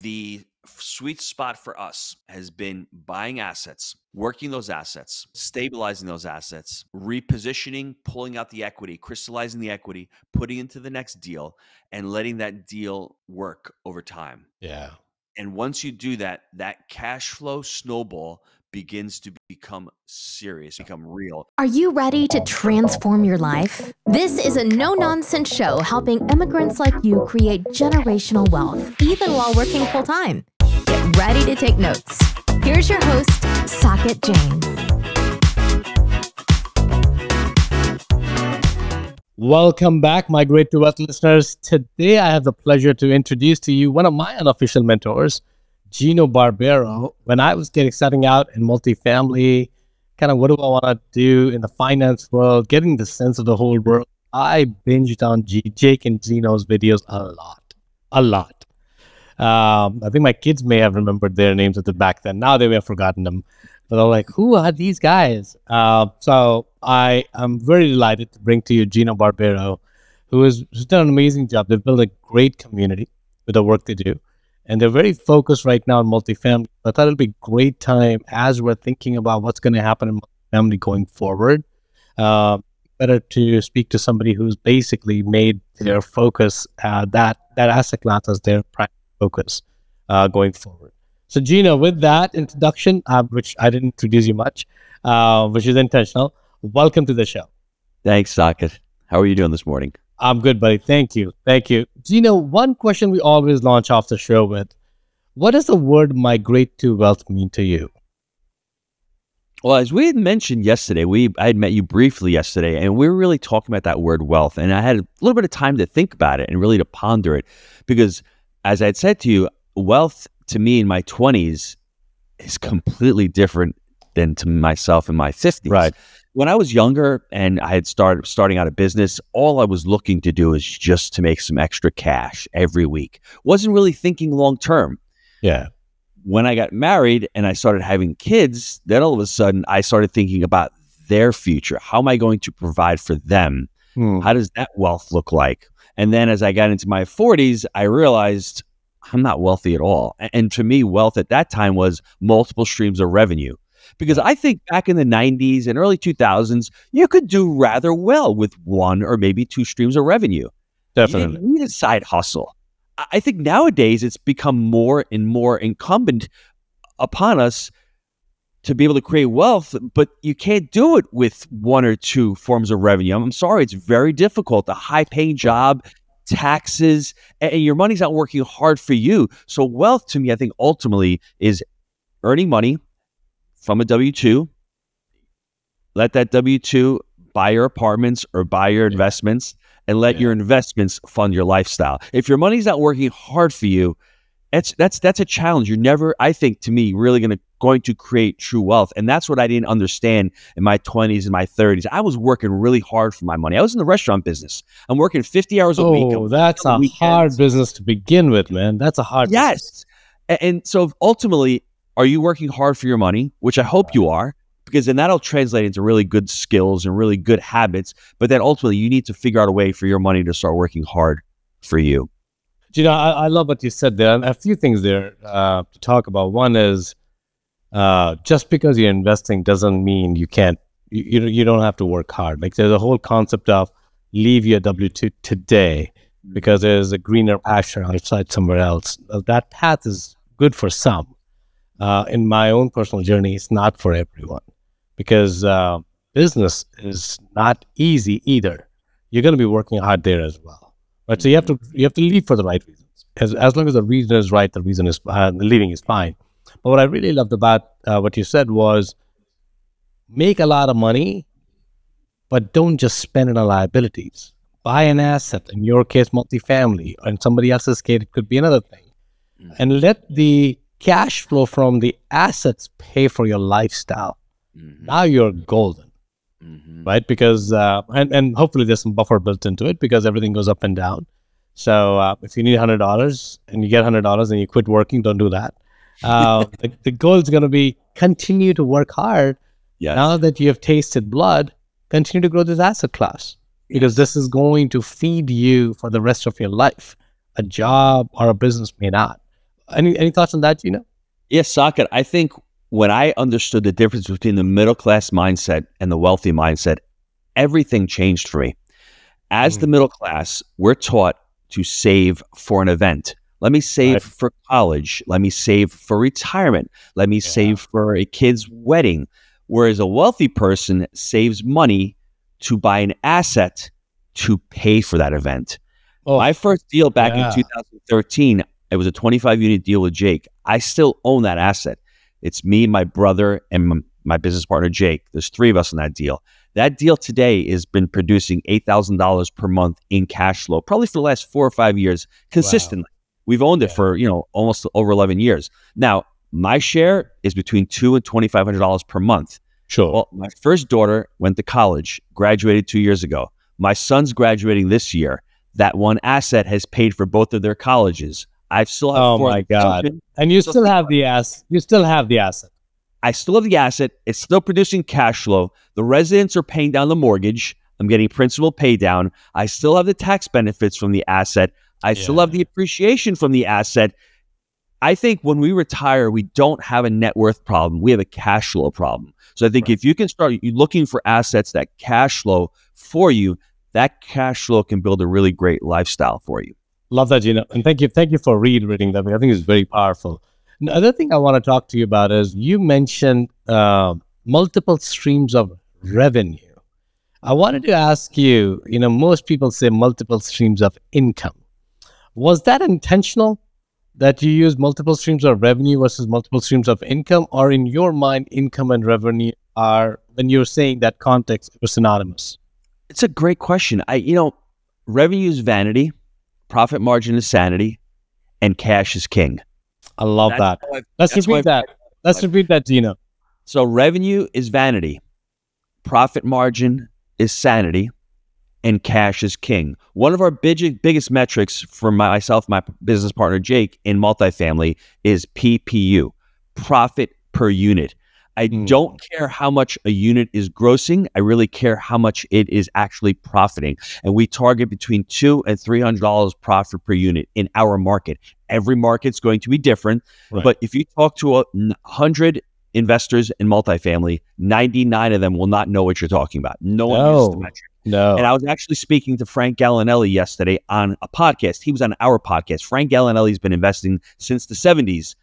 The sweet spot for us has been buying assets, working those assets, stabilizing those assets, repositioning, pulling out the equity, crystallizing the equity, putting into the next deal, and letting that deal work over time. Yeah. And once you do that, that cash flow snowball begins to become serious, become real. Are you ready to transform your life? This is a no-nonsense show helping immigrants like you create generational wealth, even while working full-time. Get ready to take notes. Here's your host, Saket Jain. Welcome back, my Great to Wealth listeners. Today, I have the pleasure to introduce to you one of my unofficial mentors, Gino Barbaro. When I was starting out in multifamily, kind of what do I want to do in the finance world, getting the sense of the whole world, I binged on Jake and Gino's videos a lot. I think my kids may have remembered their names at the back then. Now they may have forgotten them. But I'm like, who are these guys? So I am very delighted to bring to you Gino Barbaro, who's done an amazing job. They've built a great community with the work they do. And they're very focused right now on multifamily. I thought it'll be a great time as we're thinking about what's going to happen in multifamily going forward. Better to speak to somebody who's basically made their focus, that asset class as their prime focus going forward. So Gino, with that introduction, which I didn't introduce you much, which is intentional, welcome to the show. Thanks, Saket. How are you doing this morning? I'm good, buddy. Thank you. Gino, one question we always launch off the show with, what does the word migrate to wealth mean to you? Well, as we had mentioned yesterday, I had met you briefly yesterday, and we were really talking about that word wealth. And I had a little bit of time to think about it and really to ponder it. Because as I had said to you, wealth to me in my 20s is completely different than to myself in my 50s. Right. When I was younger and I had starting out a business, all I was looking to do is just to make some extra cash every week. Wasn't really thinking long term. Yeah. When I got married and I started having kids, then all of a sudden I started thinking about their future. How am I going to provide for them? How does that wealth look like? And then as I got into my 40s, I realized I'm not wealthy at all. And to me, wealth at that time was multiple streams of revenue. Because I think back in the 90s and early 2000s, you could do rather well with one or maybe two streams of revenue. Definitely. You didn't need a side hustle. I think nowadays it's become more and more incumbent upon us to be able to create wealth, but you can't do it with one or two forms of revenue. I'm sorry, it's very difficult. A high-paying job, taxes, and your money's not working hard for you. So wealth to me, I think ultimately is earning money from a W-2, let that W-2 buy your apartments or buy your investments, and let your investments fund your lifestyle. If your money's not working hard for you, that's a challenge. You're never, I think, to me, really going to create true wealth. And that's what I didn't understand in my 20s and my 30s. I was working really hard for my money. I was in the restaurant business. I'm working 50 hours a week. Oh, that's a hard business to begin with, man. That's a hard business. Yes. And so ultimately, are you working hard for your money? Which I hope you are, because then that'll translate into really good skills and really good habits. But then ultimately, you need to figure out a way for your money to start working hard for you. You know, I love what you said there. A few things there to talk about. One is just because you're investing doesn't mean you can't, you don't have to work hard. Like there's a whole concept of leave your W-2 today because there's a greener pasture outside somewhere else. That path is good for some. In my own personal journey, it's not for everyone because business is not easy either. You're going to be working hard there as well, right? So you have to leave for the right reasons. As long as the reason is right, the leaving is fine. But what I really loved about what you said was make a lot of money, but don't just spend it on liabilities. Buy an asset. In your case, multifamily. In somebody else's case, it could be another thing, and let the cash flow from the assets pay for your lifestyle. Now you're golden, right? Because and hopefully there's some buffer built into it because everything goes up and down. So if you need $100 and you get $100 and you quit working, don't do that. The goal is going to be continue to work hard. Yes. Now that you have tasted blood, continue to grow this asset class because this is going to feed you for the rest of your life. A job or a business may not. Any thoughts on that, Gino? Yes, Saket. I think when I understood the difference between the middle class mindset and the wealthy mindset, everything changed for me. As the middle class, we're taught to save for an event. Let me save for college. Let me save for retirement. Let me save for a kid's wedding. Whereas a wealthy person saves money to buy an asset to pay for that event. My first deal back in 2013, it was a 25-unit deal with Jake. I still own that asset. It's me, my brother, and my business partner, Jake. There's three of us in that deal. That deal today has been producing $8,000 per month in cash flow, probably for the last 4 or 5 years consistently. We've owned it for, almost over 11 years. Now, my share is between $200 and $2,500 per month. Sure. Well, my first daughter went to college, graduated 2 years ago. My son's graduating this year. That one asset has paid for both of their colleges. I still have Oh my God. children. And you still have the asset. You still have the asset. I still have the asset. It's still producing cash flow. The residents are paying down the mortgage. I'm getting principal pay down. I still have the tax benefits from the asset. I still have the appreciation from the asset. I think when we retire, we don't have a net worth problem. We have a cash flow problem. So I think if you can start looking for assets that cash flow for you, that cash flow can build a really great lifestyle for you. Love that, Gino. And thank you for reiterating that. I think it's very powerful. Another thing I want to talk to you about is you mentioned multiple streams of revenue. I wanted to ask you, most people say multiple streams of income. Was that intentional that you use multiple streams of revenue versus multiple streams of income? Or in your mind, income and revenue are, when you're saying that context, it was synonymous? It's a great question. Revenue is vanity, profit margin is sanity, and cash is king. I love that. Let's repeat that. Let's repeat that, Gino. So revenue is vanity, profit margin is sanity, and cash is king. One of our biggest metrics for myself, my business partner, Jake, in multifamily is PPU, profit per unit. I don't care how much a unit is grossing. I really care how much it is actually profiting. And we target between $200 and $300 profit per unit in our market. Every market's going to be different. Right. But if you talk to 100 investors in multifamily, 99 of them will not know what you're talking about. No one uses the metric. No. And I was actually speaking to Frank Gallinelli yesterday on a podcast. He was on our podcast. Frank Gallinelli's been investing since the 70s.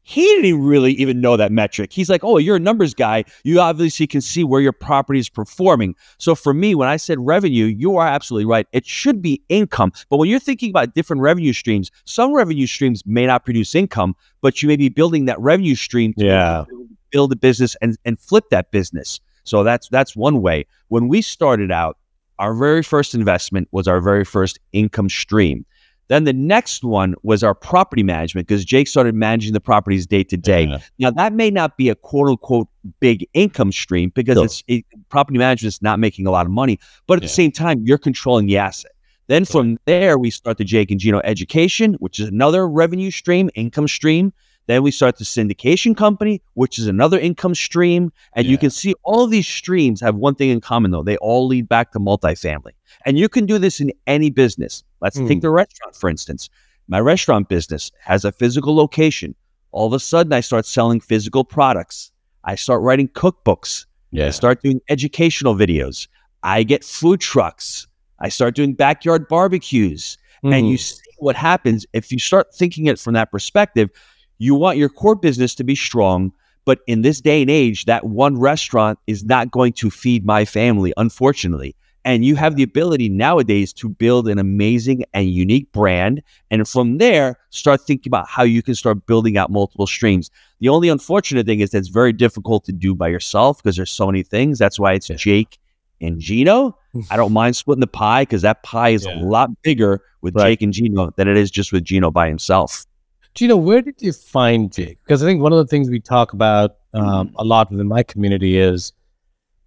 He didn't really even know that metric. He's like, oh, you're a numbers guy. You obviously can see where your property is performing. So for me, when I said revenue, you are absolutely right. It should be income. But when you're thinking about different revenue streams, some revenue streams may not produce income, but you may be building that revenue stream to build a business and flip that business. So that's one way. When we started out, our very first investment was our very first income stream. Then the next one was our property management, because Jake started managing the properties day to day. Yeah. Now, that may not be a quote unquote big income stream because property management is not making a lot of money, but at the same time, you're controlling the asset. Then from there, we start the Jake and Gino education, which is another revenue stream, income stream. Then we start the syndication company, which is another income stream. And you can see all of these streams have one thing in common, though. They all lead back to multifamily. And you can do this in any business. Let's take the restaurant, for instance. My restaurant business has a physical location. All of a sudden, I start selling physical products. I start writing cookbooks. I start doing educational videos. I get food trucks. I start doing backyard barbecues. And you see what happens if you start thinking it from that perspective. You want your core business to be strong, but in this day and age, that one restaurant is not going to feed my family, unfortunately. And you have the ability nowadays to build an amazing and unique brand. And from there, start thinking about how you can start building out multiple streams. The only unfortunate thing is that it's very difficult to do by yourself because there's so many things. That's why it's Jake and Gino. I don't mind splitting the pie because that pie is a lot bigger with Jake and Gino than it is just with Gino by himself. Gino, where did you find Jake? Because I think one of the things we talk about a lot within my community is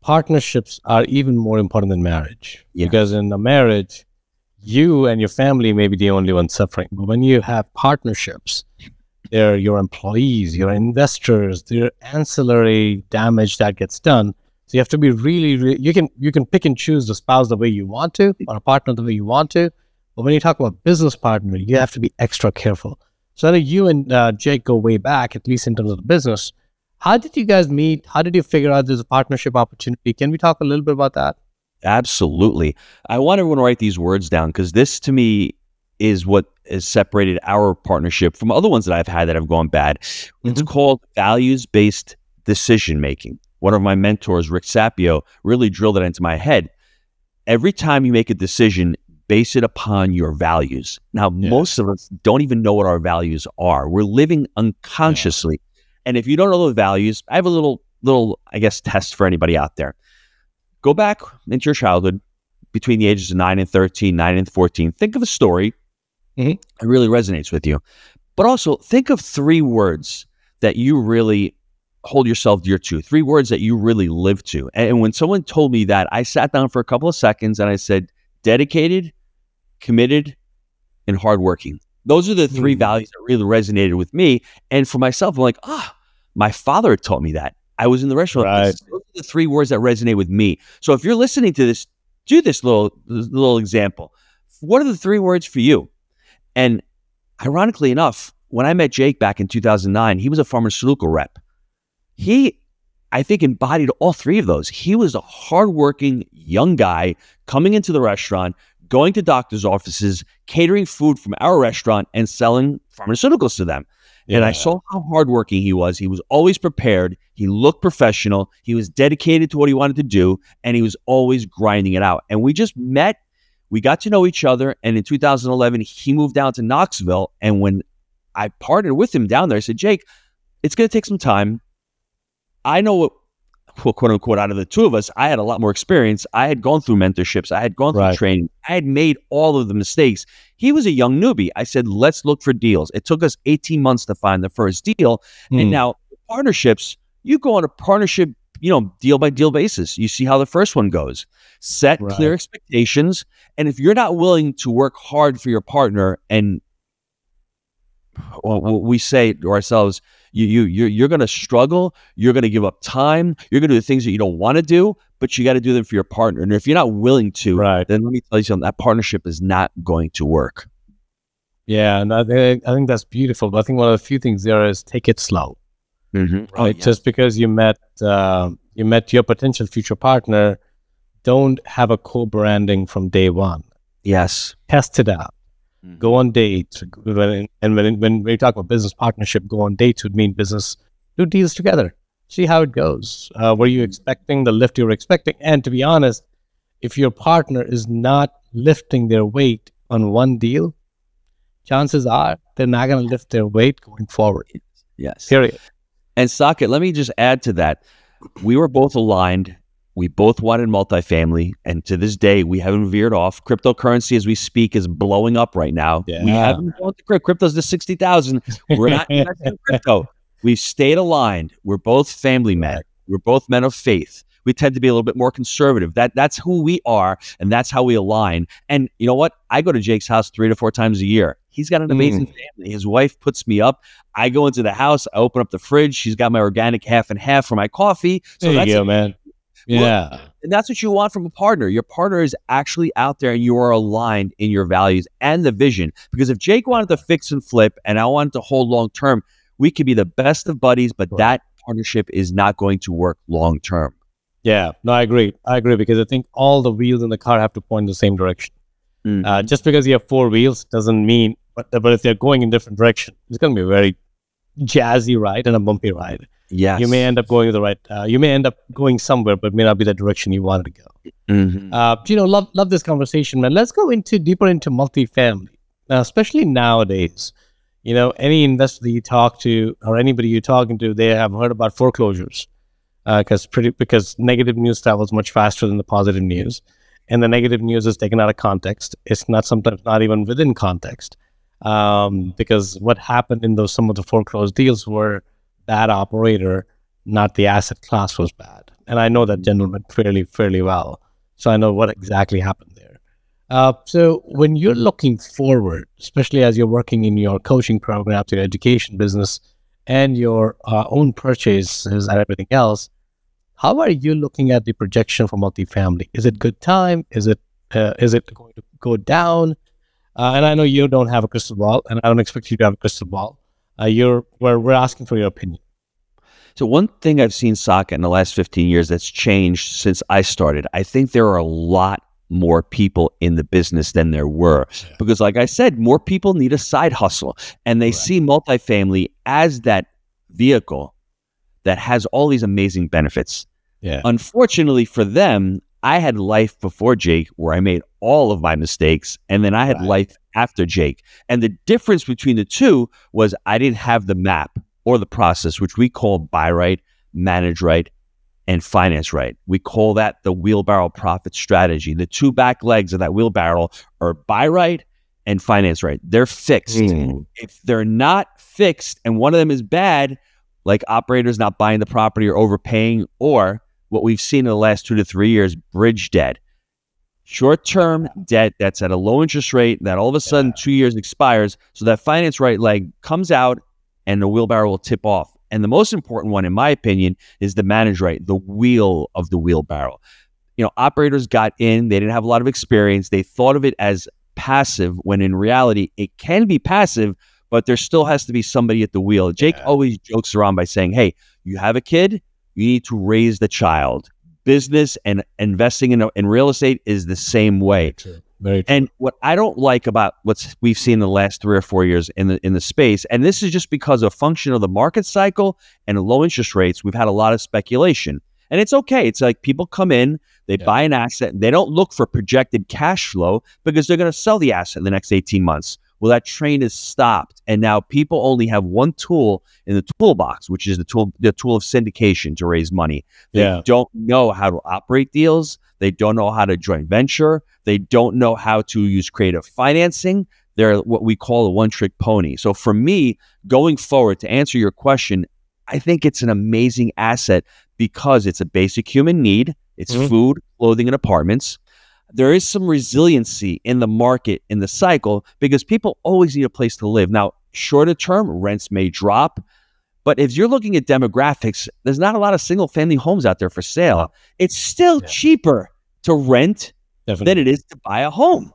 partnerships are even more important than marriage. Because in a marriage, you and your family may be the only one suffering. But when you have partnerships, they're your employees, your investors, their ancillary damage that gets done. So you have to be really, you can pick and choose the spouse the way you want to, or a partner the way you want to. But when you talk about business partner, you have to be extra careful. So I know you and Jake go way back, at least in terms of the business. How did you guys meet? How did you figure out there's a partnership opportunity? Can we talk a little bit about that? Absolutely. I want everyone to write these words down because this to me is what has separated our partnership from other ones that I've had that have gone bad. It's called values-based decision making. One of my mentors, Rick Sapio, really drilled it into my head. Every time you make a decision, base it upon your values. Now, most of us don't even know what our values are. We're living unconsciously. And if you don't know those values, I have a little, I guess, test for anybody out there. Go back into your childhood between the ages of 9 and 13, 9 and 14. Think of a story that really resonates with you. But also think of 3 words that you really hold yourself dear to, 3 words that you really live to. And when someone told me that, I sat down for a couple of seconds and I said, dedicated, committed, and hardworking. Those are the 3 values that really resonated with me. And for myself, I'm like, my father had taught me that. I was in the restaurant. Right. Those are the 3 words that resonate with me. So if you're listening to this, do this little example. What are the 3 words for you? And ironically enough, when I met Jake back in 2009, he was a pharmaceutical rep. He, I think, embodied all 3 of those. He was a hardworking young guy coming into the restaurant, going to doctors' offices, catering food from our restaurant and selling pharmaceuticals to them. Yeah. And I saw how hardworking he was. He was always prepared. He looked professional. He was dedicated to what he wanted to do, and he was always grinding it out. And we just met. We got to know each other. And in 2011, he moved down to Knoxville. And when I partnered with him down there, I said, Jake, it's going to take some time. I know what, quote unquote, out of the 2 of us, I had a lot more experience. I had gone through mentorships. I had gone through training. I had made all of the mistakes. He was a young newbie. I said, let's look for deals. It took us 18 months to find the first deal. And now partnerships, you go on a partnership, deal by deal basis. You see how the first one goes. Set clear expectations. And if you're not willing to work hard for your partner, and we say to ourselves, you're going to struggle. You're going to give up time. You're going to do the things that you don't want to do, but you got to do them for your partner. And if you're not willing to, then let me tell you something, that partnership is not going to work. Yeah, and I think that's beautiful. But I think one of the few things there is take it slow. Right? Just because you met your potential future partner, don't have a co-branding from day one. Yes. Test it out. Go on dates. When we talk about business partnership, go on dates would mean business, do deals together. See how it goes. Were you expecting the lift you were expecting? And to be honest, if your partner is not lifting their weight on one deal, chances are they're not going to lift their weight going forward. Yes. Period. And Saket, let me just add to that. We were both aligned. We both wanted multifamily, and to this day, we haven't veered off. Cryptocurrency, as we speak, is blowing up right now. Yeah. We haven't gone to crypto. Crypto's to 60,000. We're not investing in crypto. We've stayed aligned. We're both family men. We're both men of faith. We tend to be a little bit more conservative. That's who we are, and that's how we align. And you know what? I go to Jake's house 3 to 4 times a year. He's got an amazing family. His wife puts me up. I go into the house. I open up the fridge. She's got my organic half and half for my coffee. So there you go, man. Yeah. Look, and that's what you want from a partner. Your partner is actually out there and you are aligned in your values and the vision. Because if Jake wanted to fix and flip and I wanted to hold long term, we could be the best of buddies, but that partnership is not going to work long term. Yeah, no, I agree. Because I think all the wheels in the car have to point in the same direction. Just because you have 4 wheels doesn't mean, but if they're going in different direction, it's going to be a very jazzy ride and a bumpy ride. Yes. You may end up going you may end up going somewhere, but may not be the direction you wanted to go. Gino, love this conversation, man. Let's go deeper into multifamily, especially nowadays. Any investor that you talk to or anybody you're talking to, they have heard about foreclosures because negative news travels much faster than the positive news, and the negative news is taken out of context. It's sometimes not even within context, because what happened in some of the foreclosed deals were bad operator, not the asset class was bad. And I know that gentleman fairly well. So I know what exactly happened there. So when you're looking forward, especially as you're working in your coaching programs, your education business, and your own purchases and everything else, how are you looking at the projection for multifamily? Is it good time? Is it going to go down? And I know you don't have a crystal ball, and I don't expect you to have a crystal ball. We're asking for your opinion. So one thing I've seen, Saka, in the last 15 years that's changed since I started, I think there are a lot more people in the business than there were. Yeah. Because like I said, more people need a side hustle, and they see multifamily as that vehicle that has all these amazing benefits. Yeah. Unfortunately for them, I had life before Jake where I made all of my mistakes, and then I had life after Jake. And the difference between the two was I didn't have the map or the process, which we call buy right, manage right, and finance right. We call that the wheelbarrow profit strategy. The two back legs of that wheelbarrow are buy right and finance right. They're fixed. If they're not fixed and one of them is bad, like operators not buying the property or overpaying, or what we've seen in the last 2 to 3 years, bridge debt. Short-term debt that's at a low interest rate that all of a sudden 2 years expires, so that finance right leg comes out and the wheelbarrow will tip off. And the most important one, in my opinion, is the manage right, the wheel of the wheelbarrow. Operators got in, they didn't have a lot of experience. They thought of it as passive, when in reality, it can be passive, but there still has to be somebody at the wheel. Jake always jokes around by saying, hey, you have a kid, you need to raise the child. Business and investing in real estate is the same way. True. Very true. And what I don't like about what we've seen in the last 3 or 4 years in the space, and this is just because of function of the market cycle and low interest rates, we've had a lot of speculation. And it's okay. It's like people come in, they buy an asset, and they don't look for projected cash flow because they're going to sell the asset in the next 18 months. Well, that train is stopped. And now people only have one tool in the toolbox, which is the tool of syndication to raise money. They don't know how to operate deals. They don't know how to joint venture. They don't know how to use creative financing. They're what we call a one-trick pony. So for me, going forward, to answer your question, I think it's an amazing asset because it's a basic human need. It's food, clothing, and apartments. There is some resiliency in the market, in the cycle, because people always need a place to live. Now, shorter term, rents may drop, but if you're looking at demographics, there's not a lot of single-family homes out there for sale. It's still cheaper to rent than it is to buy a home.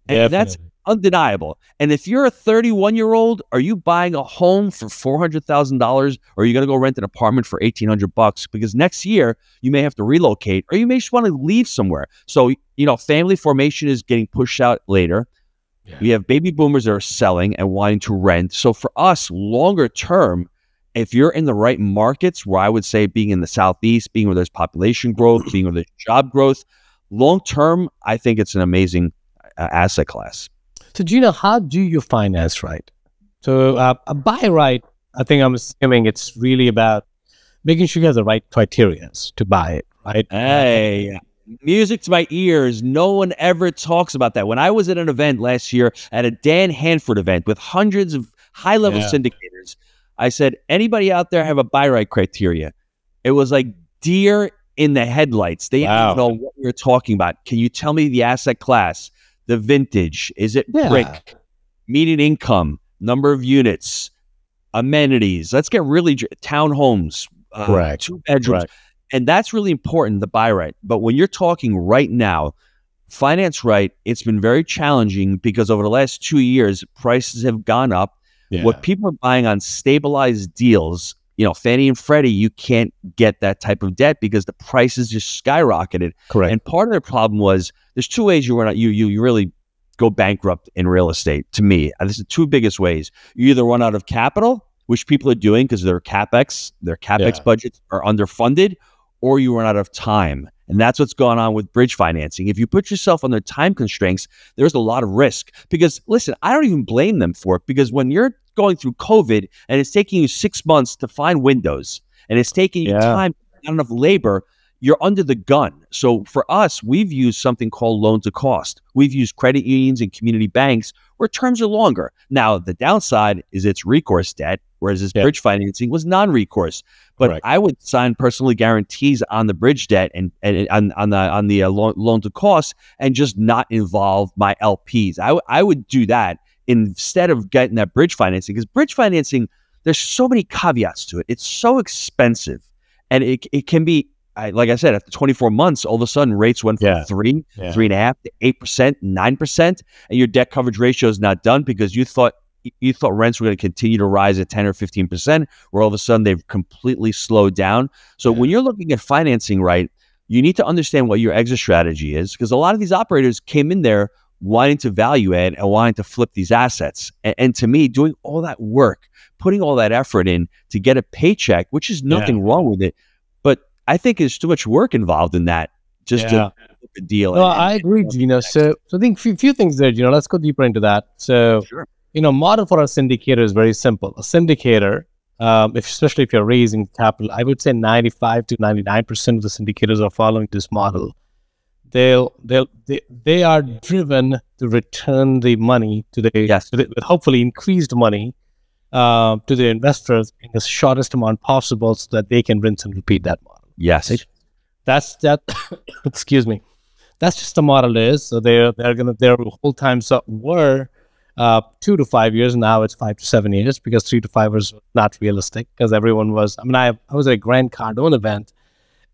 And that's undeniable. And if you're a 31-year-old, are you buying a home for $400,000, or are you going to go rent an apartment for $1,800? Because next year you may have to relocate, or you may just want to leave somewhere. So, family formation is getting pushed out later. We have baby boomers that are selling and wanting to rent. So for us, longer term, if you're in the right markets, where I would say being in the Southeast, being where there's population growth, being where there's job growth, long term, I think it's an amazing asset class. So, Gino, how do you finance right? So, a buy right, I think I'm assuming it's really about making sure you have the right criteria to buy it, right? Hey, music to my ears. No one ever talks about that. When I was at an event last year, at a Dan Hanford event with hundreds of high-level syndicators, I said, anybody out there have a buy right criteria? It was like deer in the headlights. They didn't know what we were talking about. Can you tell me the asset class? The vintage, is it brick, median income, number of units, amenities? Let's get really townhomes, 2 bedrooms. And that's really important, the buy right. But when you're talking right now, finance right, it's been very challenging because over the last 2 years, prices have gone up. What people are buying on stabilized deals, Fannie and Freddie, you can't get that type of debt because the prices just skyrocketed. Correct. And part of the problem was there's 2 ways you really go bankrupt in real estate. To me, this is the 2 biggest ways. You either run out of capital, which people are doing because their capex budgets are underfunded, or you run out of time. And that's what's going on with bridge financing. If you put yourself under time constraints, there's a lot of risk. Because listen, I don't even blame them for it, because when you're going through COVID and it's taking you 6 months to find windows and it's taking you time, not enough labor, you're under the gun. So for us, we've used something called loan to cost. We've used credit unions and community banks where terms are longer. Now, the downside is it's recourse debt, whereas this bridge financing was non-recourse. But I would sign personally guarantees on the bridge debt and on the loan to cost, and just not involve my LPs. I would do that instead of getting that bridge financing, because bridge financing, there's so many caveats to it. It's so expensive, and it can be like I said, after 24 months, all of a sudden rates went from 3.5% to 8%, 9%, and your debt coverage ratio is not done because you thought rents were going to continue to rise at 10 or 15%, where all of a sudden they've completely slowed down. So when you're looking at financing, right, you need to understand what your exit strategy is, because a lot of these operators came in there wanting to value add and wanting to flip these assets. And to me, doing all that work, putting all that effort in to get a paycheck, which is nothing wrong with it, but I think there's too much work involved in that just to flip a deal. No, I agree, Gino. So I think few things there, Gino. Let's go deeper into that. So, model for a syndicator is very simple. A syndicator, especially if you're raising capital, I would say 95 to 99% of the syndicators are following this model. They are driven to return the money to with hopefully increased money to the investors in the shortest amount possible, so that they can rinse and repeat that model. Yes, right? That's that. Excuse me. That's just the model is. So their whole time were 2 to 5 years. Now it's 5 to 7 years, because 3 to 5 was not realistic, because everyone was. I mean, I was at a Grant Cardone event,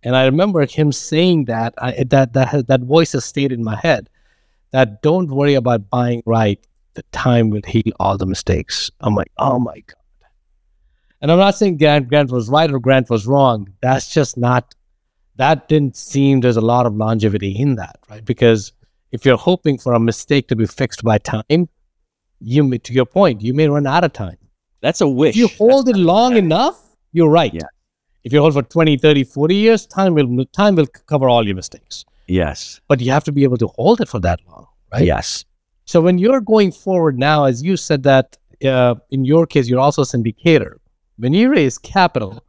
and I remember him saying that. That voice has stayed in my head. That don't worry about buying right. The time will heal all the mistakes. I'm like, oh my God. And I'm not saying Grant was right or Grant was wrong. That's just not. That didn't seem there's a lot of longevity in that, right? Because if you're hoping for a mistake to be fixed by time, to your point, you may run out of time. That's a wish. If you hold it long enough, you're right. Yeah. If you hold for 20, 30, 40 years, time will cover all your mistakes. Yes. But you have to be able to hold it for that long, right? Yes. So when you're going forward now, as you said that in your case, you're also a syndicator. When you raise capital,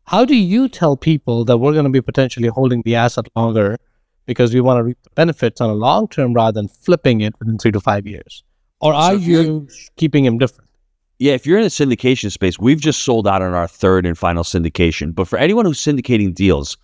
how do you tell people that we're going to be potentially holding the asset longer because we want to reap the benefits on a long term rather than flipping it within 3 to 5 years? Or are you keeping them different? Yeah, if you're in the syndication space, we've just sold out on our third and final syndication. But for anyone who's syndicating deals,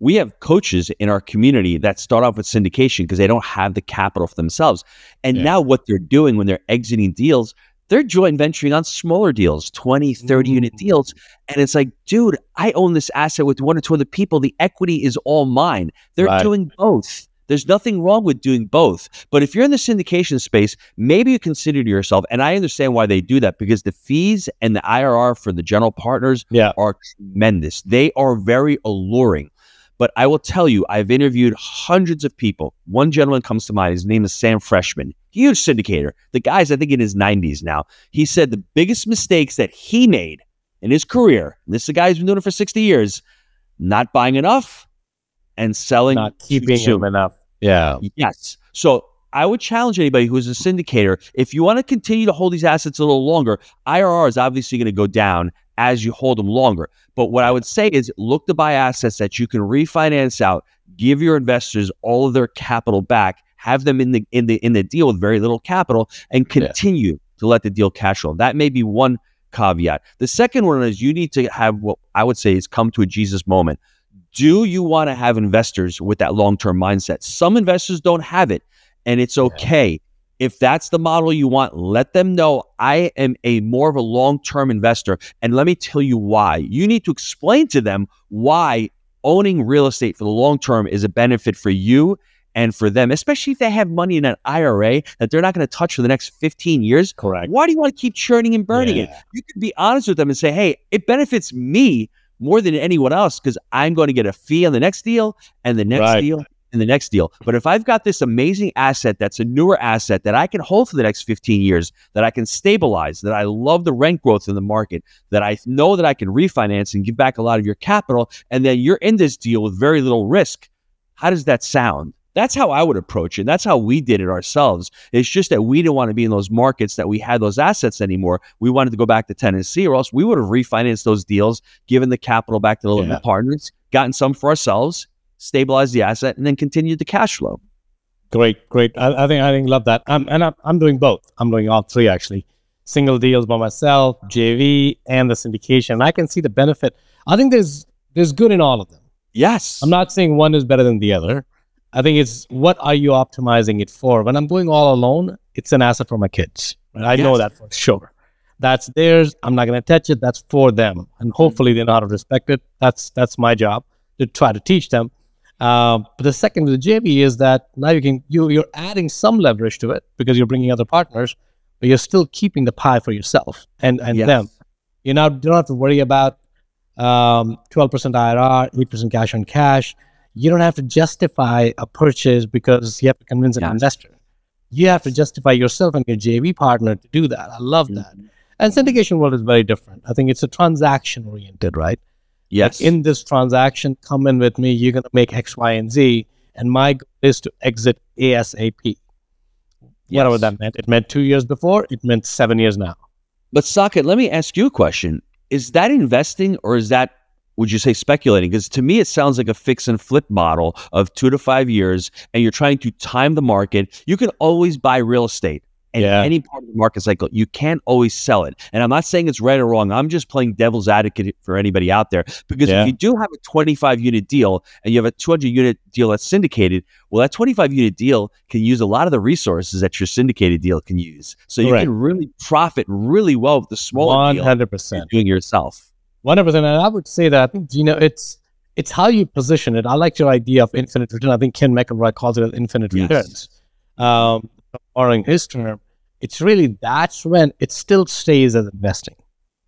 we have coaches in our community that start off with syndication because they don't have the capital for themselves. And now what they're doing when they're exiting deals, they're joint venturing on smaller deals, 20, 30 unit deals. And it's like, dude, I own this asset with 1 or 2 other people. The equity is all mine. They're doing both. There's nothing wrong with doing both. But if you're in the syndication space, maybe you consider to yourself, and I understand why they do that, because the fees and the IRR for the general partners are tremendous. They are very alluring. But I will tell you, I've interviewed hundreds of people. One gentleman comes to mind. His name is Sam Freshman, huge syndicator. The guy's, I think, in his 90s now. He said the biggest mistakes that he made in his career, and this is a guy who's been doing it for 60 years, not buying enough and selling not keeping him enough. Yeah. Yes. So I would challenge anybody who's a syndicator, if you want to continue to hold these assets a little longer, IRR is obviously going to go down as you hold them longer. But what I would say is look to buy assets that you can refinance out, give your investors all of their capital back, have them in the deal with very little capital, and continue to let the deal cash flow. That may be one caveat. The second one is you need to have what I would say is come to a Jesus moment. Do you want to have investors with that long-term mindset? Some investors don't have it, and it's okay. If that's the model you want, let them know I am more of a long-term investor. And let me tell you why. You need to explain to them why owning real estate for the long term is a benefit for you and for them, especially if they have money in an IRA that they're not going to touch for the next 15 years. Correct. Why do you want to keep churning and burning it? You can be honest with them and say, hey, it benefits me more than anyone else because I'm going to get a fee on the next deal and the next deal and the next deal. But if I've got this amazing asset that's a newer asset that I can hold for the next 15 years, that I can stabilize, that I love the rent growth in the market, that I know that I can refinance and give back a lot of your capital, and then you're in this deal with very little risk, how does that sound? That's how I would approach it. That's how we did it ourselves. It's just that we didn't want to be in those markets that we had those assets anymore. We wanted to go back to Tennessee, or else we would have refinanced those deals, given the capital back to the limited partners, gotten some for ourselves, stabilize the asset, and then continue the cash flow. Great. I think love that. I'm doing both. I'm doing all three actually. Single deals by myself, JV, and the syndication. I can see the benefit. I think there's good in all of them. Yes. I'm not saying one is better than the other. I think it's what are you optimizing it for? When I'm going all alone, it's an asset for my kids. Right? I know that for sure. That's theirs. I'm not going to touch it. That's for them. And hopefully they know how to respect it. That's my job. to try to teach them. But the second with the JV is that now you're adding some leverage to it because you're bringing other partners, but you're still keeping the pie for yourself and Yes. them. You don't have to worry about 12% IRR, 8% cash on cash. You don't have to justify a purchase because you have to convince an Yes. investor. You have to justify yourself and your JV partner to do that. I love that. And syndication world is very different. I think it's a transaction oriented, right? Yes. Like in this transaction, come in with me, you're going to make X, Y, and Z. And my goal is to exit ASAP. Whatever Yes. that meant. It meant 2 years before, it meant 7 years now. But Saket, let me ask you a question. Is that investing or is that, would you say, speculating? Because to me, it sounds like a fix and flip model of 2 to 5 years, and you're trying to time the market. You can always buy real estate in any part of the market cycle. You can't always sell it. And I'm not saying it's right or wrong. I'm just playing devil's advocate for anybody out there. Because if you do have a 25-unit deal and you have a 200-unit deal that's syndicated, well, that 25-unit deal can use a lot of the resources that your syndicated deal can use. So you can really profit really well with the smaller deal 100%. you're doing yourself. 100%. And I would say that I think, Gino, it's how you position it. I like your idea of infinite return. I think Ken McElroy calls it infinite returns. Borrowing his term, it's really, that's when it still stays as investing,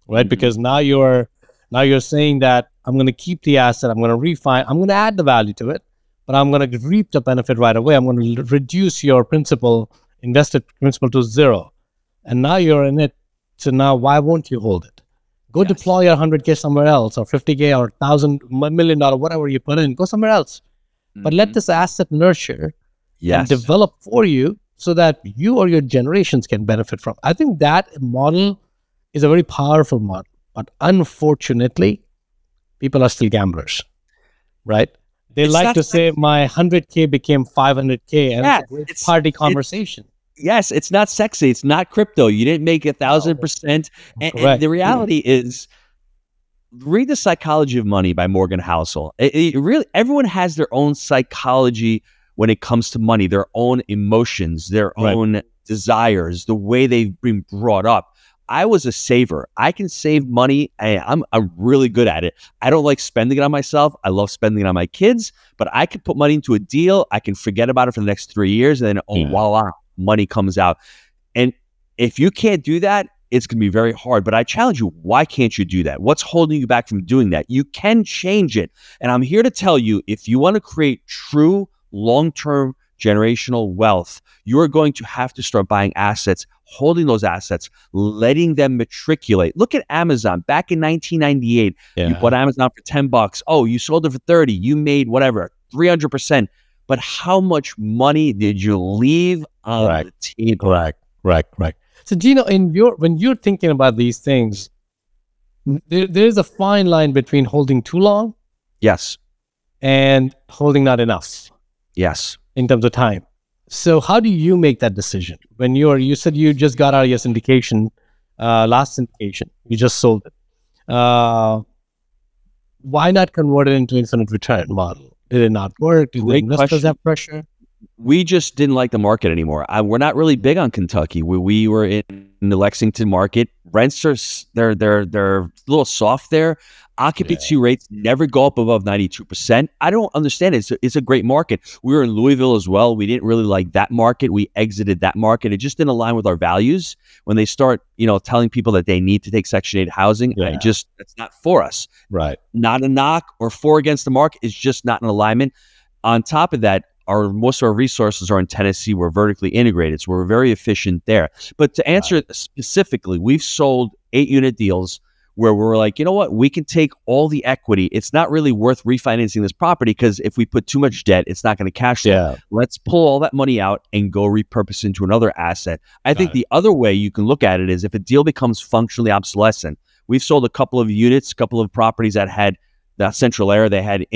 right? Because now you're saying that I'm going to keep the asset, I'm going to refine, I'm going to add the value to it, but I'm going to reap the benefit right away. I'm going to reduce your invested principal to zero. And now you're in it. So now why won't you hold it? Go deploy your 100K somewhere else, or 50K or $1 million, whatever you put in, go somewhere else. But let this asset nurture and develop for you so that you or your generations can benefit from. I think that model is a very powerful model. But unfortunately, people are still gamblers, right? They like to say my 100K became 500K, and it's a party conversation. Yes, it's not sexy. It's not crypto. You didn't make 1,000%. And the reality is, read The Psychology of Money by Morgan Housel. It really, everyone has their own psychology when it comes to money, their own emotions, their own desires, the way they've been brought up. I was a saver. I can save money. I'm really good at it. I don't like spending it on myself. I love spending it on my kids, but I can put money into a deal. I can forget about it for the next 3 years, and then voila, money comes out. And if you can't do that, it's going to be very hard. But I challenge you, why can't you do that? What's holding you back from doing that? You can change it. And I'm here to tell you, if you want to create true long-term generational wealth, you are going to have to start buying assets, holding those assets, letting them matriculate. Look at Amazon. Back in 1998, you bought Amazon for $10. Oh, you sold it for 30. You made whatever, 300%. But how much money did you leave on the table? Right. So, Gino, when you're thinking about these things, there's a fine line between holding too long, and holding not enough, in terms of time. So, how do you make that decision when you said you just got out of your syndication, last syndication, you just sold it? Why not convert it into infinite return model? Did it not work? Did the investors have pressure? We just didn't like the market anymore. We're not really big on Kentucky. We were in the Lexington market. Rents are they're a little soft there. Occupancy rates never go up above 92%. I don't understand it. It's a great market. We were in Louisville as well. We didn't really like that market. We exited that market. It just didn't align with our values. When they start, telling people that they need to take Section 8 housing, that's not for us. Right. Not a knock or for against the market. It's just not in alignment. On top of that, most of our resources are in Tennessee. We're vertically integrated, so we're very efficient there. But to answer it specifically, we've sold 8-unit deals where we're like, you know what, we can take all the equity. It's not really worth refinancing this property because if we put too much debt, it's not going to cash flow. Let's pull all that money out and go repurpose into another asset. I think the other way you can look at it is if a deal becomes functionally obsolescent. We've sold a couple of units, a couple of properties that had that central area. They had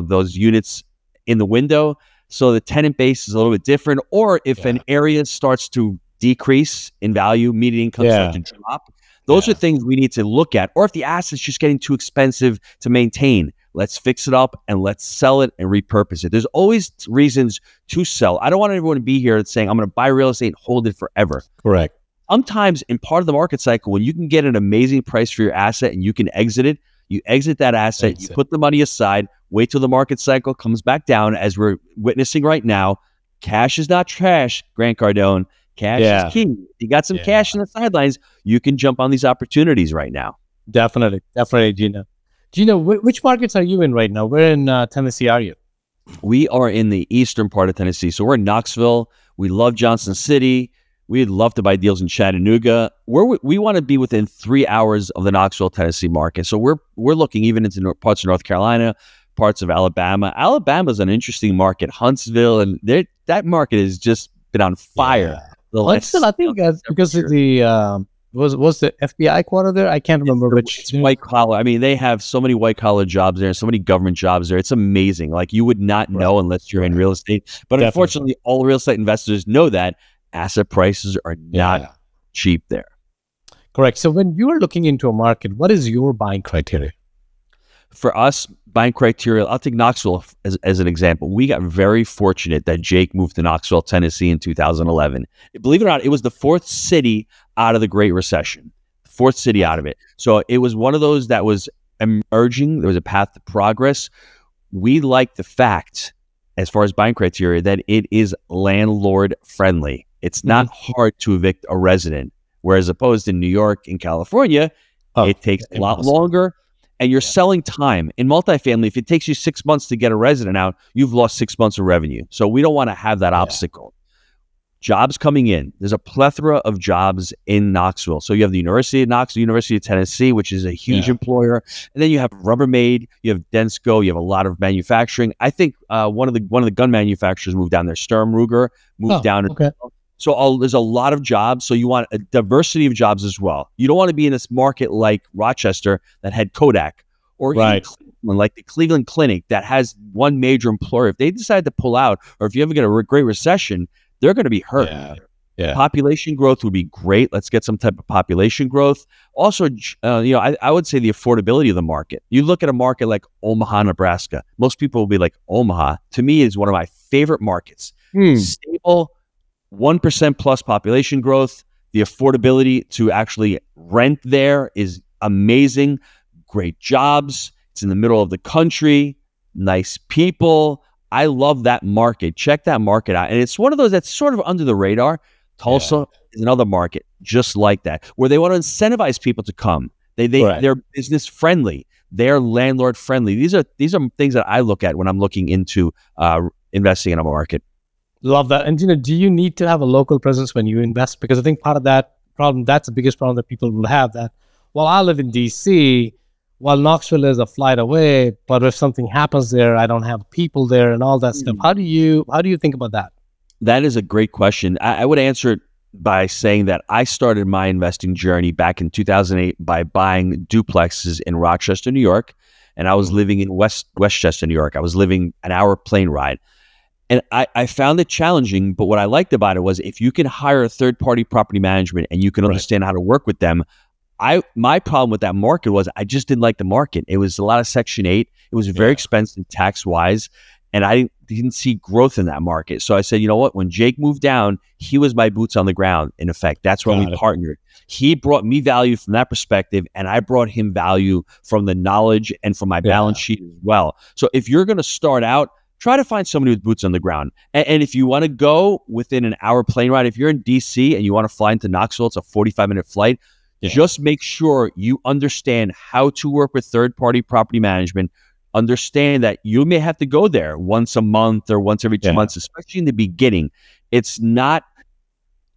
those units in the window. So the tenant base is a little bit different. Or if an area starts to decrease in value, median income starts to drop. Those are things we need to look at. Or if the asset's just getting too expensive to maintain, let's fix it up and let's sell it and repurpose it. There's always reasons to sell. I don't want everyone to be here saying, I'm going to buy real estate and hold it forever. Correct. Sometimes in part of the market cycle, when you can get an amazing price for your asset and you can exit it, you exit that asset, you put the money aside. Wait till the market cycle comes back down, as we're witnessing right now. Cash is not trash, Grant Cardone. Cash is key. If you got some cash in the sidelines, you can jump on these opportunities right now. Definitely, Gino. Gino, which markets are you in right now? Where in Tennessee are you? We are in the eastern part of Tennessee. So we're in Knoxville. We love Johnson City. We'd love to buy deals in Chattanooga. We want to be within 3 hours of the Knoxville, Tennessee market. So we're looking even into parts of North Carolina, parts of Alabama. Alabama's an interesting market. Huntsville, and that market has just been on fire. Huntsville, I think, because of the was the FBI quarter there? I can't remember which. It's white collar. I mean, they have so many white collar jobs there, so many government jobs there. It's amazing. Like, you would not know unless you're in real estate. But unfortunately, all real estate investors know that asset prices are not cheap there. Correct. So when you are looking into a market, what is your buying criteria? For us, buying criteria, I'll take Knoxville as an example. We got very fortunate that Jake moved to Knoxville, Tennessee in 2011. Believe it or not, it was the fourth city out of the Great Recession, fourth city out of it. So it was one of those that was emerging. There was a path to progress. We like the fact, as far as buying criteria, that it is landlord friendly. It's not hard to evict a resident, whereas opposed in New York and California, it takes a lot longer. And you're selling time. In multifamily, if it takes you 6 months to get a resident out, you've lost 6 months of revenue. So we don't want to have that obstacle. Jobs coming in. There's a plethora of jobs in Knoxville. So you have the University of Knoxville, University of Tennessee, which is a huge employer. And then you have Rubbermaid, you have Densco, you have a lot of manufacturing. I think one of the gun manufacturers moved down there. Sturm Ruger moved down. Okay. So there's a lot of jobs. So you want a diversity of jobs as well. You don't want to be in this market like Rochester that had Kodak, or even Cleveland, like the Cleveland Clinic that has one major employer. If they decide to pull out, or if you ever get a great recession, they're going to be hurt. Population growth would be great. Let's get some type of population growth. Also, I would say the affordability of the market. You look at a market like Omaha, Nebraska. Most people will be like, Omaha, to me, is one of my favorite markets. Stable, 1% plus population growth. The affordability to actually rent there is amazing. Great jobs. It's in the middle of the country. Nice people. I love that market. Check that market out. And it's one of those that's sort of under the radar. Tulsa is another market just like that, where they want to incentivize people to come. They're business friendly. They're landlord friendly. These are things that I look at when I'm looking into investing in a market. Love that. And do you need to have a local presence when you invest? Because I think part of that problem, that's the biggest problem that people will have. That, well, I live in DC, while Knoxville is a flight away, but if something happens there, I don't have people there and all that stuff. How do you think about that? That is a great question. I would answer it by saying that I started my investing journey back in 2008 by buying duplexes in Rochester, New York, and I was living in Westchester, New York. I was living an hour plane ride. And I found it challenging, but what I liked about it was if you can hire a third-party property management and you can understand how to work with them. My problem with that market was I just didn't like the market. It was a lot of Section 8. It was very expensive tax-wise, and I didn't see growth in that market. So I said, you know what? When Jake moved down, he was my boots on the ground, in effect. That's when we partnered. He brought me value from that perspective, and I brought him value from the knowledge and from my balance sheet as well. So if you're going to start out, try to find somebody with boots on the ground. And if you want to go within an hour plane ride, if you're in DC and you want to fly into Knoxville, it's a 45-minute flight. Just make sure you understand how to work with third-party property management. Understand that you may have to go there once a month or once every 2 months, especially in the beginning. It's not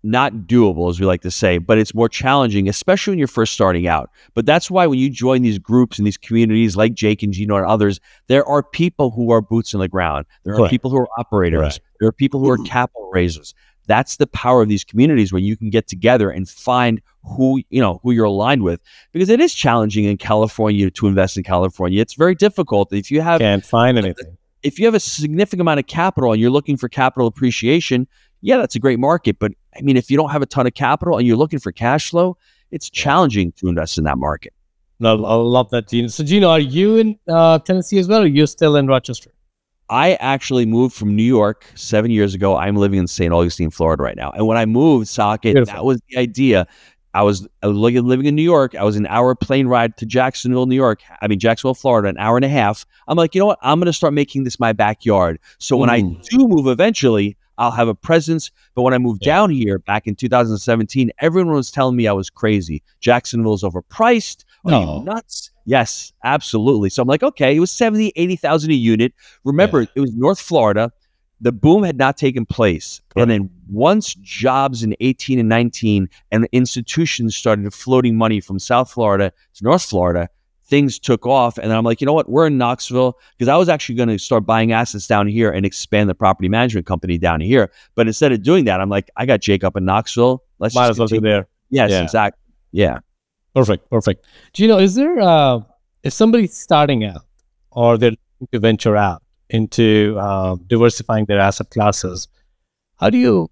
doable, as we like to say, but it's more challenging, especially when you're first starting out. But that's why when you join these groups and these communities like Jake and Gino and others, there are people who are boots on the ground. There are people who are operators. There are people who are capital raisers. That's the power of these communities, where you can get together and find who you're aligned with, because it is challenging in California to invest in California. It's very difficult. If you can't find anything. If you have a significant amount of capital and you're looking for capital appreciation, that's a great market. But I mean, if you don't have a ton of capital and you're looking for cash flow, it's challenging to invest in that market. No, I love that, Gino. So, Gino, are you in Tennessee as well, or are you still in Rochester? I actually moved from New York 7 years ago. I'm living in St. Augustine, Florida right now. And when I moved, Saket, that was the idea. I was living in New York. I was an hour plane ride to Jacksonville, Florida, an hour and a half. I'm like, you know what? I'm going to start making this my backyard. So when I do move eventually, I'll have a presence. But when I moved down here back in 2017, everyone was telling me I was crazy. Jacksonville's overpriced. Are you nuts? Yes, absolutely. So I'm like, okay, it was 70, 80,000 a unit. Remember, it was North Florida. The boom had not taken place. And then once jobs in 18 and 19 and the institutions started floating money from South Florida to North Florida, things took off. And then I'm like, you know what? We're in Knoxville, because I was actually going to start buying assets down here and expand the property management company down here. But instead of doing that, I'm like, I got Jake up in Knoxville. Let's might as well be there. Yes, exactly. Yeah. Perfect. Gino, is there, if somebody's starting out or they're looking to venture out into diversifying their asset classes, what do you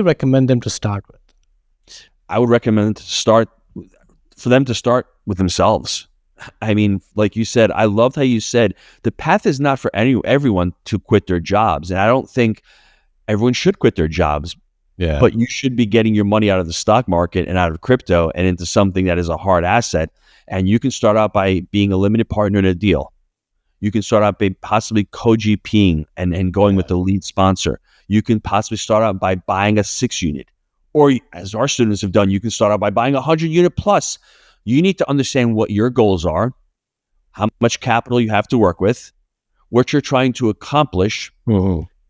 recommend them to start with? I would recommend for them to start with themselves. I mean, like you said, I loved how you said the path is not for everyone to quit their jobs. And I don't think everyone should quit their jobs. Yeah. But you should be getting your money out of the stock market and out of crypto and into something that is a hard asset. And you can start out by being a limited partner in a deal. You can start out by possibly co-GPing and going with the lead sponsor. You can possibly start out by buying a 6-unit. Or as our students have done, you can start out by buying a 100-unit plus. You need to understand what your goals are, how much capital you have to work with, what you're trying to accomplish,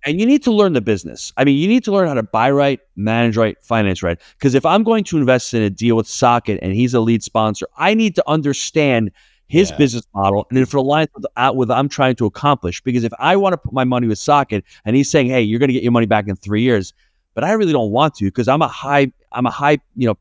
and you need to learn the business. I mean, you need to learn how to buy right, manage right, finance right. Because if I'm going to invest in a deal with Socket and he's a lead sponsor, I need to understand his business model and if it aligns with what I'm trying to accomplish. Because if I want to put my money with Socket and he's saying, hey, you're going to get your money back in 3 years, but I really don't want to because I'm a high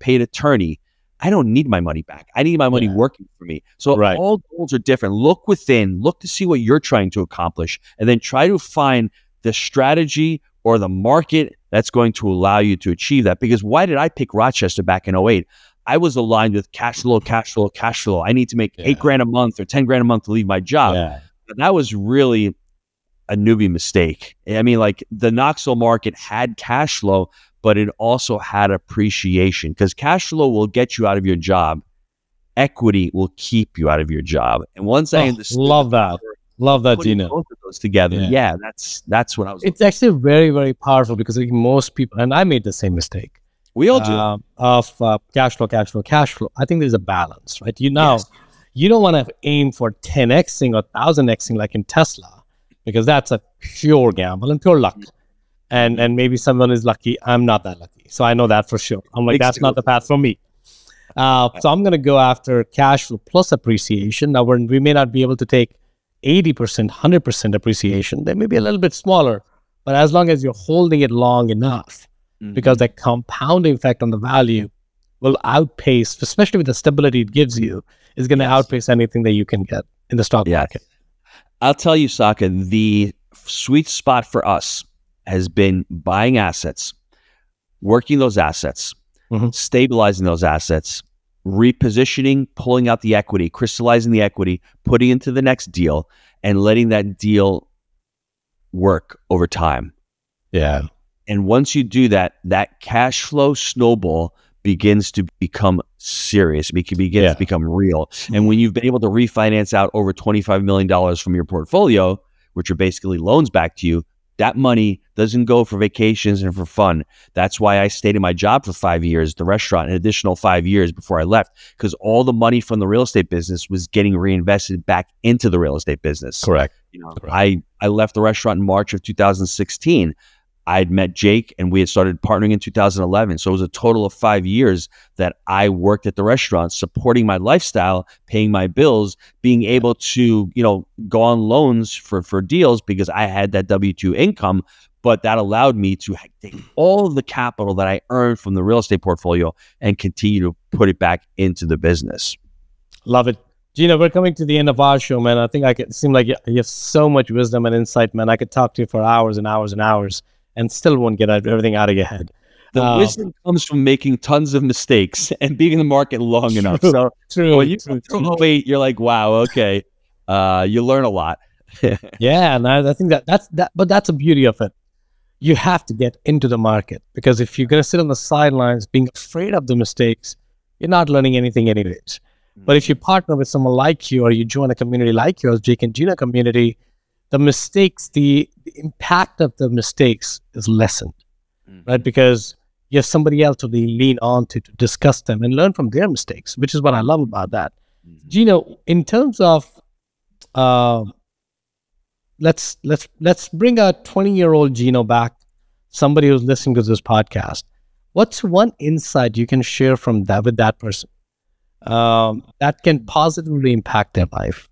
paid attorney. I don't need my money back. I need my money working for me. So all goals are different. Look within, look to see what you're trying to accomplish, and then try to find the strategy or the market that's going to allow you to achieve that. Because why did I pick Rochester back in 08? I was aligned with cash flow. I need to make $8,000 a month or $10,000 a month to leave my job. But that was really a newbie mistake. I mean, like the Knoxville market had cash flow, but it also had appreciation, because cash flow will get you out of your job. Equity will keep you out of your job. And once I understood, love that, Gino. Both of those together, that's what I was. It's actually very, very powerful, because like most people, and I made the same mistake. We all do. Of cash flow. I think there's a balance, right? You don't want to aim for 10xing or 1000xing like in Tesla, because that's a pure gamble and pure luck. And maybe someone is lucky. I'm not that lucky. So I know that for sure. I'm like, that's not the path for me. So I'm going to go after cash flow plus appreciation. Now, we may not be able to take 80%, 100% appreciation. They may be a little bit smaller, but as long as you're holding it long enough, because the compounding effect on the value will outpace, especially with the stability it gives you, is going to outpace anything that you can get in the stock market. I'll tell you, Saka, the sweet spot for us has been buying assets, working those assets, stabilizing those assets, repositioning, pulling out the equity, crystallizing the equity, putting into the next deal, and letting that deal work over time. Yeah. And once you do that, that cash flow snowball begins to become serious. It begins to become real. And when you've been able to refinance out over $25 million from your portfolio, which are basically loans back to you, that money doesn't go for vacations and for fun. That's why I stayed in my job for 5 years, the restaurant, an additional 5 years before I left, because all the money from the real estate business was getting reinvested back into the real estate business. Correct. I left the restaurant in March of 2016. I'd met Jake and we had started partnering in 2011. So it was a total of 5 years that I worked at the restaurant, supporting my lifestyle, paying my bills, being able to, go on loans for deals because I had that W-2 income. But that allowed me to take all of the capital that I earned from the real estate portfolio and continue to put it back into the business. Love it. Gino, we're coming to the end of our show, man. I think it seems like you have so much wisdom and insight, man. I could talk to you for hours and hours and hours and still won't get everything out of your head. The wisdom comes from making tons of mistakes and being in the market long enough. So when you go through 08, you're like, wow, okay. You learn a lot. Yeah, and I think but that's the beauty of it. You have to get into the market, because if you're going to sit on the sidelines being afraid of the mistakes, you're not learning anything anyways. But if you partner with someone like you, or you join a community like yours, Jake and Gina community, the mistakes, the impact of the mistakes is lessened, right? Because you have somebody else to lean on to discuss them and learn from their mistakes, which is what I love about that. Gino, in terms of, let's bring a 20-year-old Gino back, somebody who's listening to this podcast. What's one insight you can share from that with that person that can positively impact their life?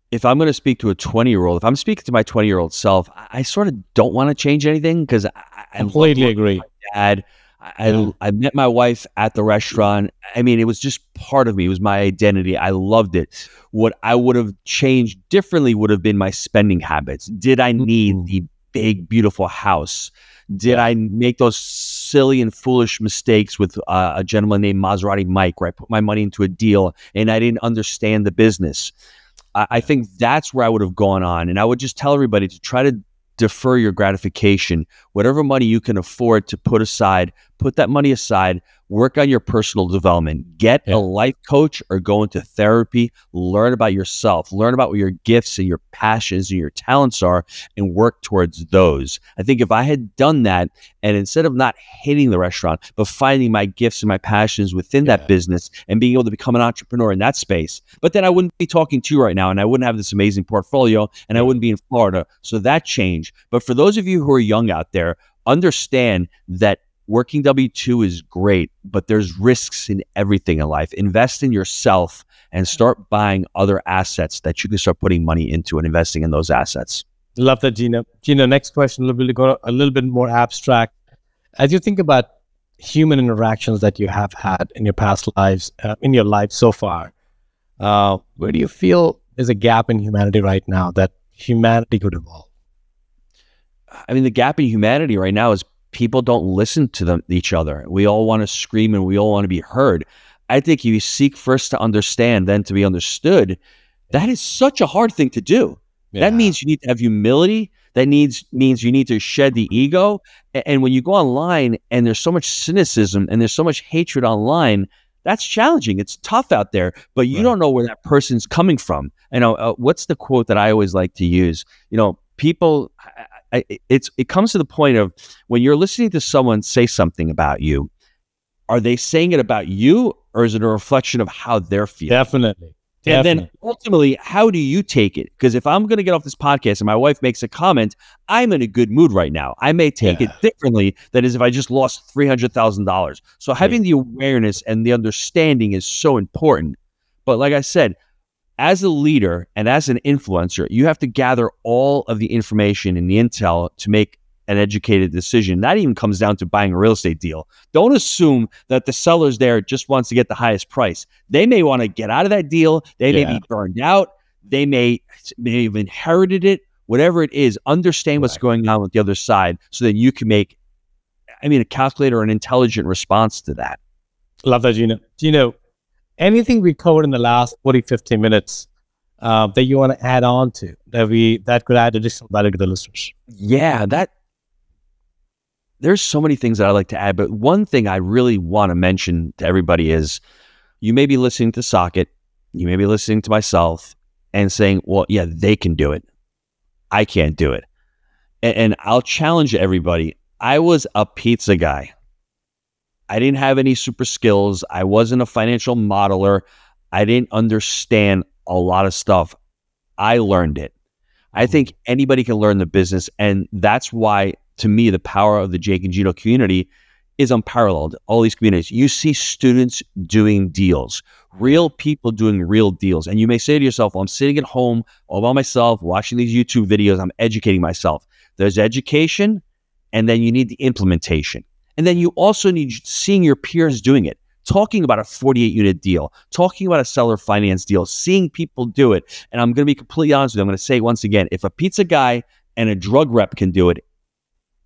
If I'm going to speak to a 20-year-old, if I'm speaking to my 20-year-old self, I sort of don't want to change anything because I completely agree. My dad, I met my wife at the restaurant. I mean, it was just part of me. It was my identity. I loved it. What I would have changed differently would have been my spending habits. Did I need the big, beautiful house? Did I make those silly and foolish mistakes with a gentleman named Maserati Mike, where I put my money into a deal and I didn't understand the business? I think that's where I would have gone on. And I would just tell everybody to try to defer your gratification. Whatever money you can afford to put aside, put that money aside, work on your personal development, get a life coach or go into therapy, learn about yourself, learn about what your gifts and your passions and your talents are, and work towards those. I think if I had done that, and instead of not hating the restaurant, but finding my gifts and my passions within that business and being able to become an entrepreneur in that space, but then I wouldn't be talking to you right now and I wouldn't have this amazing portfolio and I wouldn't be in Florida. So that changed. But for those of you who are young out there, understand that working W-2 is great, but there's risks in everything in life. Invest in yourself and start buying other assets that you can start putting money into and investing in those assets. Love that, Gino. Gino, next question, a little bit more abstract. As you think about human interactions that you have had in your past lives, in your life so far, where do you feel there's a gap in humanity right now that humanity could evolve? I mean, the gap in humanity right now is people don't listen to each other. We all want to scream and we all want to be heard. I think if you seek first to understand, then to be understood, that is such a hard thing to do. That means you need to have humility. That means you need to shed the ego. And when you go online and there's so much cynicism and there's so much hatred online, that's challenging. It's tough out there, but you don't know where that person's coming from. What's the quote that I always like to use? People, it comes to the point of when you're listening to someone say something about you, are they saying it about you or is it a reflection of how they're feeling? Definitely. And then ultimately, how do you take it? Because if I'm going to get off this podcast and my wife makes a comment, I'm in a good mood right now. I may take it differently than as if I just lost $300,000. So having the awareness and the understanding is so important. But like I said, as a leader and as an influencer, you have to gather all of the information and the intel to make an educated decision. That even comes down to buying a real estate deal. Don't assume that the seller's there just wants to get the highest price. They may want to get out of that deal. They may be burned out. They may have inherited it. Whatever it is, understand what's going on with the other side so that you can make, a calculated or an intelligent response to that. Love that, Gino. Gino, anything we covered in the last 40, 50 minutes that you want to add on to that could add additional value to the listeners? Yeah, there's so many things that I like to add, but one thing I really want to mention to everybody is you may be listening to Socket, you may be listening to myself and saying, well, yeah, they can do it. I can't do it. And I'll challenge everybody. I was a pizza guy. I didn't have any super skills. I wasn't a financial modeler. I didn't understand a lot of stuff. I learned it. I think anybody can learn the business. And that's why, to me, the power of the Jake and Gino community is unparalleled. All these communities, you see students doing deals, real people doing real deals. And you may say to yourself, well, I'm sitting at home all by myself, watching these YouTube videos. I'm educating myself. There's education, and then you need the implementation. And then you also need seeing your peers doing it, talking about a 48-unit deal, talking about a seller finance deal, seeing people do it. And I'm going to be completely honest with you. I'm going to say once again, if a pizza guy and a drug rep can do it,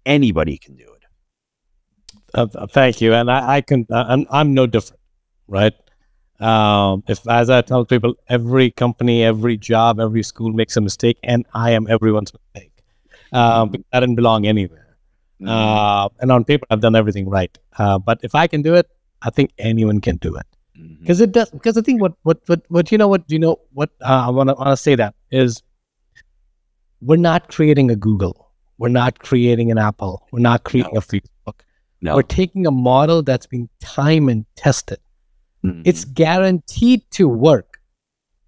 anybody can do it. Thank you. And I'm no different, right? As I tell people, every company, every job, every school makes a mistake, and I am everyone's mistake. Because I didn't belong anywhere. And on paper, I've done everything right. But if I can do it, I think anyone can do it. Because it does. Because I think what I want to say that is, we're not creating a Google, we're not creating an Apple, we're not creating a Facebook. No. We're taking a model that's been time and tested. It's guaranteed to work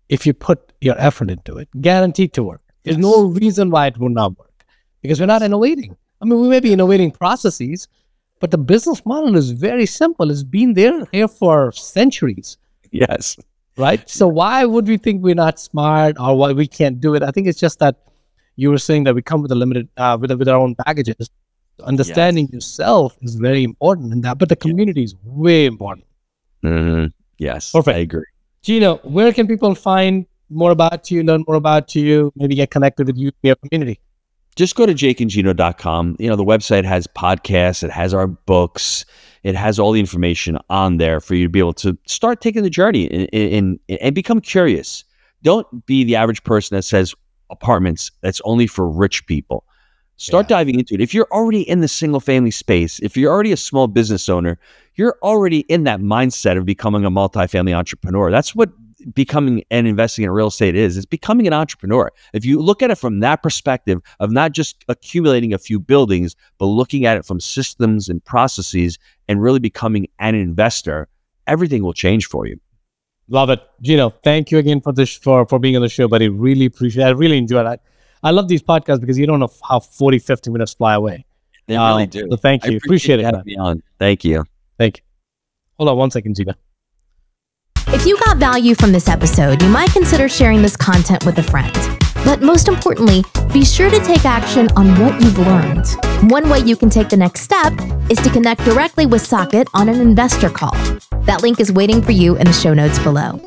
if you put your effort into it. Guaranteed to work. There's no reason why it will not work, because we're not innovating. I mean, we may be innovating processes, but the business model is very simple. It's been here for centuries. Yes. Right? So why would we think we're not smart or why we can't do it? I think it's just that you were saying that we come with a limited, with our own baggages. Understanding yourself is very important in that, but the community is way important. Yes. Perfect. I agree. Gino, where can people find more about you, learn more about you, maybe get connected with you, your community? Just go to jakeandgino.com. The website has podcasts, it has our books, it has all the information on there for you to be able to start taking the journey and become curious. Don't be the average person that says apartments, that's only for rich people. Start diving into it. If you're already in the single family space, if you're already a small business owner, you're already in that mindset of becoming a multifamily entrepreneur. That's what becoming and investing in real estate is. It's becoming an entrepreneur. If you look at it from that perspective of not just accumulating a few buildings, but looking at it from systems and processes and really becoming an investor, everything will change for you. Love it. Gino, thank you again for being on the show, buddy. Really appreciate it. I really enjoyed it. I love these podcasts because you don't know how 40, 50 minutes fly away. They really do. So thank you. Appreciate it. Having me on. Thank you. Thank you. Hold on one second, Gina. If you got value from this episode, you might consider sharing this content with a friend. But most importantly, be sure to take action on what you've learned. One way you can take the next step is to connect directly with Socket on an investor call. That link is waiting for you in the show notes below.